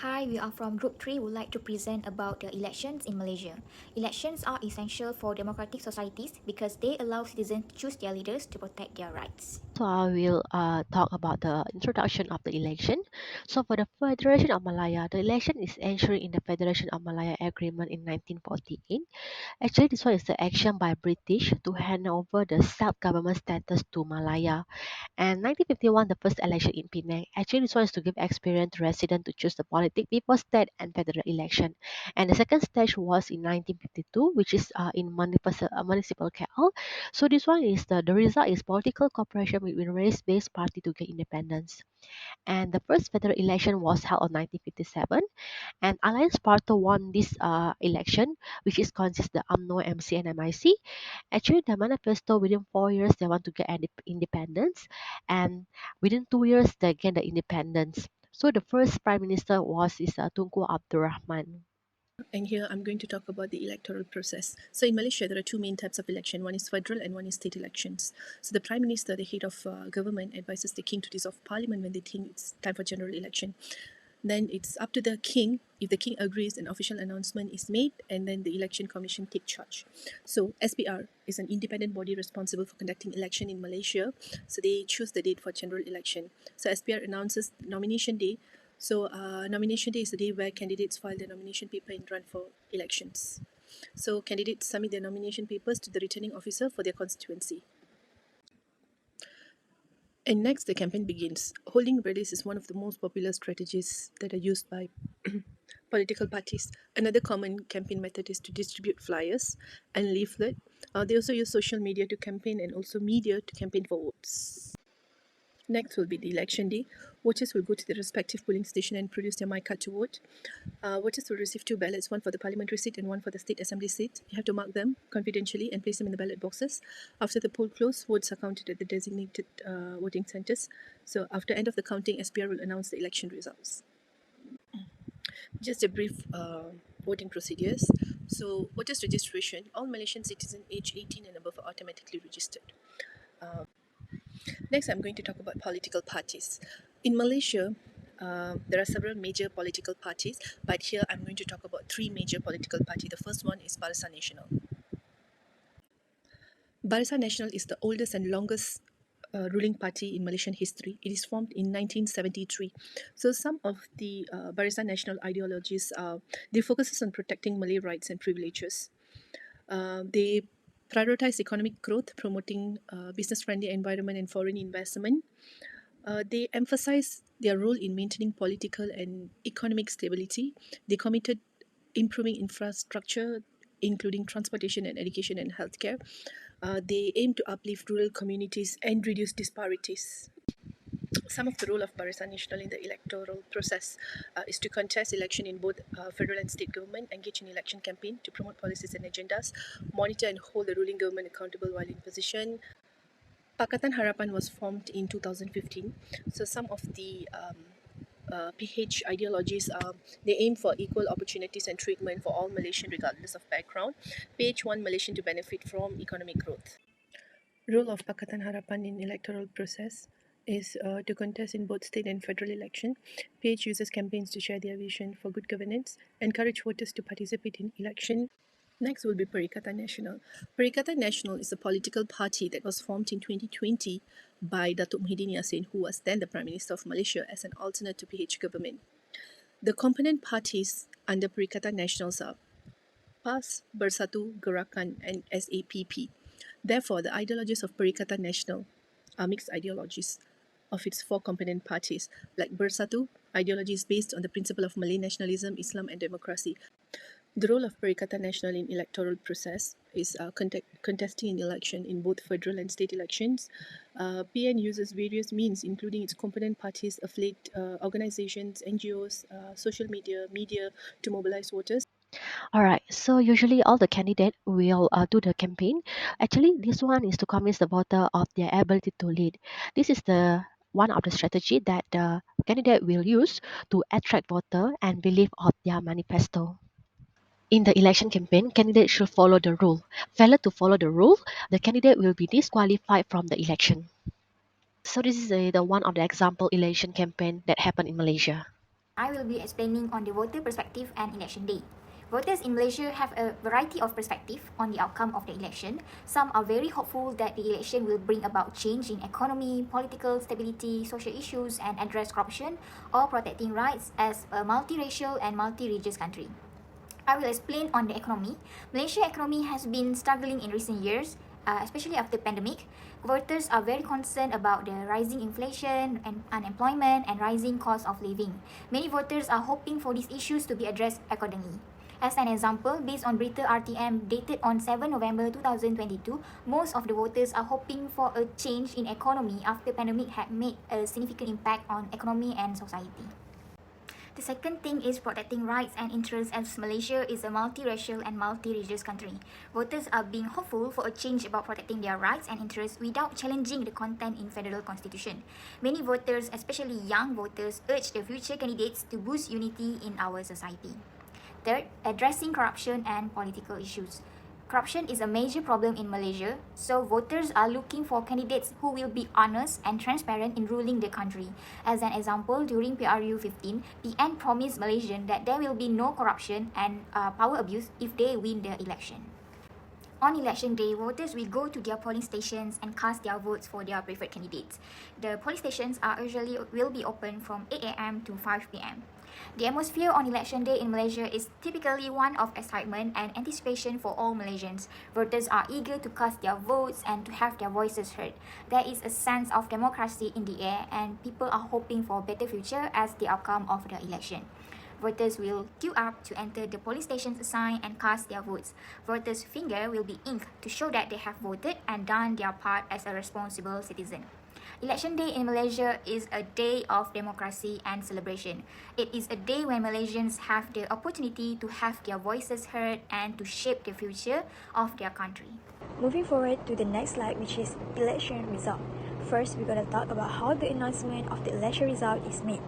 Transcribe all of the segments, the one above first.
Hi, we are from Group 3. We would like to present about the elections in Malaysia. Elections are essential for democratic societies because they allow citizens to choose their leaders to protect their rights. So I will talk about the introduction of the election. So for the Federation of Malaya, the election is enshrined in the Federation of Malaya Agreement in 1948. Actually, this one is the action by British to hand over the self-government status to Malaya. And 1951, the first election in Penang. Actually, this one is to give experience to residents to choose the politic before state and federal election. And the second stage was in 1952, which is in municipal KL. So this one is the result is political cooperation between race-based party to get independence. And the first federal election was held on 1957, and Alliance Party won this election, which is consists the UMNO, MC, and MIC. Actually, the manifesto within 4 years they want to get independence, and within 2 years they get the independence. So the first prime minister was Tunku Abdul Rahman. And here I'm going to talk about the electoral process. So in Malaysia, there are two main types of election. One is federal and one is state elections. So the Prime Minister, the head of government, advises the King to dissolve Parliament when they think it's time for general election. Then it's up to the King. If the King agrees, an official announcement is made and then the Election Commission take charge. So SPR is an independent body responsible for conducting election in Malaysia. So they choose the date for general election. So SPR announces nomination day. So nomination day is the day where candidates file their nomination paper and run for elections. So candidates submit their nomination papers to the returning officer for their constituency. And next, the campaign begins. Holding rallies is one of the most popular strategies that are used by political parties. Another common campaign method is to distribute flyers and leaflet. They also use social media to campaign and also media to campaign for votes. Next will be the election day. Voters will go to the respective polling station and produce their my card to vote. Voters will receive two ballots, one for the parliamentary seat and one for the state assembly seat. You have to mark them confidentially and place them in the ballot boxes. After the poll closes, votes are counted at the designated voting centres. So after end of the counting, SPR will announce the election results. Just a brief voting procedures. So voters registration, all Malaysian citizens aged 18 and above are automatically registered. Next, I'm going to talk about political parties. In Malaysia, there are several major political parties, but here I'm going to talk about three major political parties. The first one is Barisan Nasional. Barisan Nasional is the oldest and longest ruling party in Malaysian history. It is formed in 1973. So some of the Barisan Nasional ideologies they focuses on protecting Malay rights and privileges. They prioritize economic growth, promoting business-friendly environment and foreign investment. They emphasize their role in maintaining political and economic stability. They committed improving infrastructure, including transportation and education and healthcare. They aim to uplift rural communities and reduce disparities. Some of the role of Barisan Nasional in the electoral process is to contest election in both federal and state government, engage in election campaign to promote policies and agendas, monitor and hold the ruling government accountable while in position. Pakatan Harapan was formed in 2015. So some of the PH ideologies they aim for equal opportunities and treatment for all Malaysian regardless of background. PH want Malaysian to benefit from economic growth. Role of Pakatan Harapan in electoral process is to contest in both state and federal election. PH uses campaigns to share their vision for good governance, encourage voters to participate in election. Next will be Perikatan Nasional. Perikatan Nasional is a political party that was formed in 2020 by Datuk Muhyiddin Yassin, who was then the Prime Minister of Malaysia, as an alternate to PH government. The component parties under Perikatan Nasional are PAS, Bersatu, Gerakan and SAPP. Therefore, the ideologies of Perikatan Nasional are mixed ideologies of its four component parties. Like Bersatu, ideology is based on the principle of Malay nationalism, Islam and democracy. The role of Perikatan Nasional in electoral process is contesting an election in both federal and state elections. PN uses various means, including its component parties, affiliate organizations, NGOs, social media, to mobilize voters. All right. So usually all the candidate will do the campaign. Actually, this one is to convince the voter of their ability to lead. This is the one of the strategy that the candidate will use to attract voter and believe of their manifesto. In the election campaign, candidates should follow the rule. Failure to follow the rule, the candidate will be disqualified from the election. So this is the one of the example election campaign that happened in Malaysia. I will be explaining on the voter perspective and election day. Voters in Malaysia have a variety of perspective on the outcome of the election. Some are very hopeful that the election will bring about change in economy, political stability, social issues, and address corruption or protecting rights as a multiracial and multi-religious country. I will explain on the economy. Malaysia's economy has been struggling in recent years, especially after pandemic. Voters are very concerned about the rising inflation and unemployment and rising cost of living. Many voters are hoping for these issues to be addressed accordingly. As an example, based on Berita RTM dated on 7 November 2022, most of the voters are hoping for a change in economy after pandemic had made a significant impact on economy and society. The second thing is protecting rights and interests, as Malaysia is a multiracial and multi-religious country. Voters are being hopeful for a change about protecting their rights and interests without challenging the content in federal constitution. Many voters, especially young voters, urge the future candidates to boost unity in our society. Third, addressing corruption and political issues. Corruption is a major problem in Malaysia, so voters are looking for candidates who will be honest and transparent in ruling the country. As an example, during PRU 15, PN promised Malaysians that there will be no corruption and power abuse if they win the election. On election day, voters will go to their polling stations and cast their votes for their preferred candidates. The polling stations will be open from 8 a.m. to 5 p.m. The atmosphere on election day in Malaysia is typically one of excitement and anticipation for all Malaysians. Voters are eager to cast their votes and to have their voices heard. There is a sense of democracy in the air, and people are hoping for a better future as the outcome of the election. Voters will queue up to enter the polling stations assigned and cast their votes. Voters' finger will be inked to show that they have voted and done their part as a responsible citizen. Election day in Malaysia is a day of democracy and celebration. It is a day when Malaysians have the opportunity to have their voices heard and to shape the future of their country. Moving forward to the next slide, which is election result. First, we're going to talk about how the announcement of the election result is made.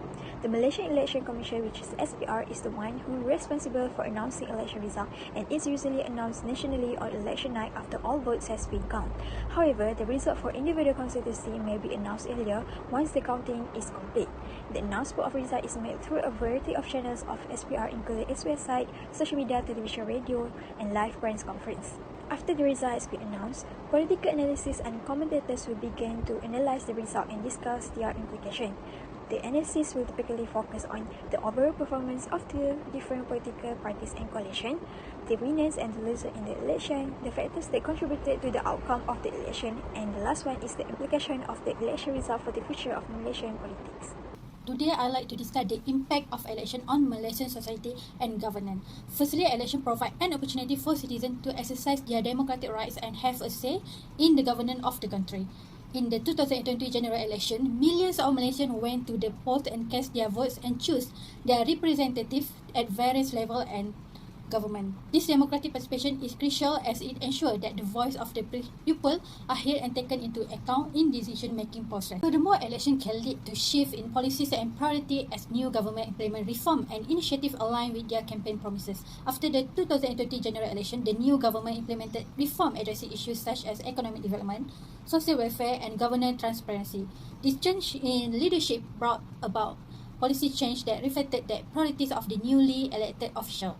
The Malaysian Election Commission, which is SPR, is the one who is responsible for announcing election result, and it's usually announced nationally on election night after all votes has been counted. However, the result for individual constituency may be announced earlier once the counting is complete. The announcement of result is made through a variety of channels of SPR, including its website, social media, television, radio, and live press conference. After the result has been announced, political analysts and commentators will begin to analyze the result and discuss their implication. The analysis will typically focus on the overall performance of the different political parties and coalition, the winners and the losers in the election, the factors that contributed to the outcome of the election, and the last one is the implication of the election result for the future of Malaysian politics. Today, I'd like to discuss the impact of election on Malaysian society and governance. Firstly, election provide an opportunity for citizens to exercise their democratic rights and have a say in the governance of the country. In the 2020 general election, millions of Malaysians went to the polls and cast their votes and chose their representatives at various levels and government. This democratic participation is crucial as it ensures that the voice of the people are heard and taken into account in decision-making process. Furthermore, election can lead to shift in policies and priority as new government implement reform and initiative aligned with their campaign promises. After the 2020 general election, the new government implemented reform addressing issues such as economic development, social welfare, and governance transparency. This change in leadership brought about policy change that reflected the priorities of the newly elected official.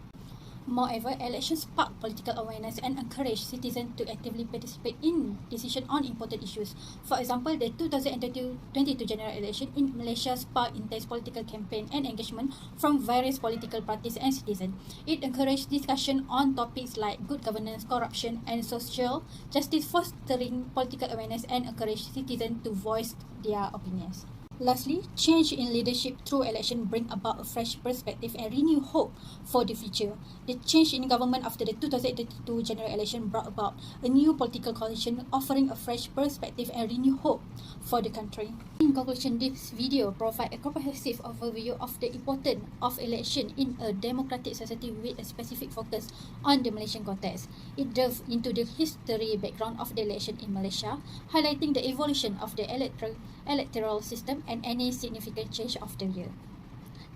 Moreover, elections spark political awareness and encourage citizens to actively participate in decisions on important issues. For example, the 2022 general election in Malaysia sparked intense political campaign and engagement from various political parties and citizens. It encouraged discussion on topics like good governance, corruption, and social justice, fostering political awareness and encourage citizens to voice their opinions. Lastly, change in leadership through election bring about a fresh perspective and renew hope for the future. The change in government after the 2022 general election brought about a new political coalition offering a fresh perspective and renew hope for the country. In conclusion, this video provides a comprehensive overview of the importance of election in a democratic society with a specific focus on the Malaysian context. It delves into the history background of the election in Malaysia, highlighting the evolution of the electoral system and any significant change of the year.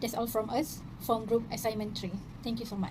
That's all from us, from Group Assignment 3. Thank you so much.